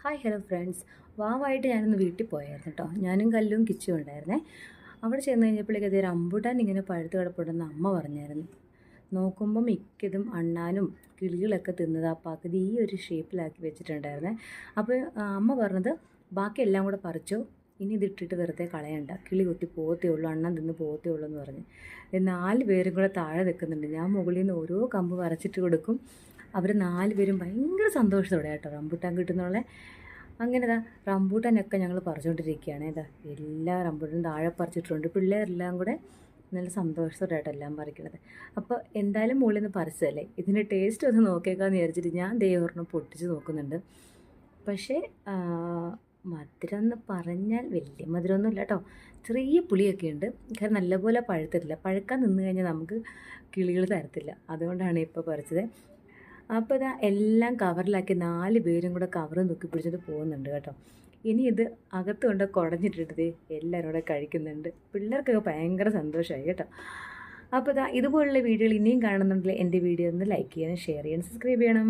Hi hello friends, വാവായിട്ട് ഞാനൊന്ന് വീട്ടിൽ പോയായിരുന്നു കേട്ടോ. ഞാനും കല്ലും കിച്ചും ഉണ്ടായിരുന്നേ. അവിടെ ചെന്ന് കഴിഞ്ഞപ്പോഴേക്കും അതേ റംബൂട്ടാൻ ഇങ്ങനെ പഴുത്ത് കിടപ്പുണ്ടെന്ന് അമ്മ പറഞ്ഞായിരുന്നു. നോക്കുമ്പോൾ മിക്കതും അണ്ണാനും കിളികളൊക്കെ തിന്നത് ആ പകുതി ഈ ഒരു ഷേപ്പിലാക്കി വെച്ചിട്ടുണ്ടായിരുന്നേ. അപ്പോൾ അമ്മ പറഞ്ഞത് ബാക്കി എല്ലാം കൂടെ പറിച്ചു, ഇനി ഇതിട്ടിട്ട് വെറുതെ കളയണ്ട, കിളി കുത്തി പോകത്തേ ഉള്ളൂ, അണ്ണൻ തിന്ന് പോകത്തേ ഉള്ളൂ എന്ന് പറഞ്ഞ്. 4 പേരും കൂടെ താഴെ നിൽക്കുന്നുണ്ട്. ഞാൻ മുകളിൽ നിന്ന് ഓരോ കമ്പ് പറിച്ചിട്ട് കൊടുക്കും. അവർ 4 പേരും ഭയങ്കര സന്തോഷത്തോടെ കേട്ടോ റംബൂട്ടാൻ കിട്ടുന്നുള്ള. അങ്ങനെ റംബൂട്ടാനൊക്കെ ഞങ്ങൾ പറിച്ചുകൊണ്ടിരിക്കുകയാണ്. എല്ലാ റംബൂട്ടാനും താഴെ പറിച്ചിട്ടുണ്ട്. പിള്ളേരെല്ലാം കൂടെ നല്ല സന്തോഷത്തോടെയായിട്ട് എല്ലാം പറിക്കണത്. അപ്പോൾ എന്തായാലും മുകളിൽ നിന്ന് പറിച്ചതല്ലേ, ഇതിൻ്റെ ടേസ്റ്റ് ഒന്ന് നോക്കിയേക്കാമെന്ന് വിചാരിച്ചിട്ട് ഞാൻ ദൈവം പൊട്ടിച്ച് നോക്കുന്നുണ്ട്. പക്ഷേ മധുരം എന്ന് പറഞ്ഞാൽ വലിയ മധുരമൊന്നുമില്ല കേട്ടോ. ചെറിയ പുളിയൊക്കെ ഉണ്ട്. കാരണം നല്ലപോലെ പഴുത്തിട്ടില്ല. പഴുക്കാൻ നിന്ന് കഴിഞ്ഞാൽ നമുക്ക് കിളികൾ തരത്തില്ല. അതുകൊണ്ടാണ് ഇപ്പോൾ പറിച്ചത്. അപ്പോൾ എല്ലാം കവറിലാക്കി 4 പേരും കൂടെ കവറ് തൂക്കി പിടിച്ചിട്ട് പോകുന്നുണ്ട് കേട്ടോ. ഇനി ഇത് അകത്ത് കൊണ്ട് കുടഞ്ഞിട്ടിട്ട് എല്ലാവരും കൂടെ കഴിക്കുന്നുണ്ട്. പിള്ളേർക്കൊക്കെ ഭയങ്കര സന്തോഷമായി കേട്ടോ. അപ്പോൾ ഇതുപോലുള്ള വീഡിയോകൾ ഇനിയും കാണുന്നുണ്ടെങ്കിൽ എൻ്റെ വീഡിയോ ഒന്ന് ലൈക്ക് ചെയ്യണം, ഷെയർ ചെയ്യണം, സബ്സ്ക്രൈബ് ചെയ്യണം.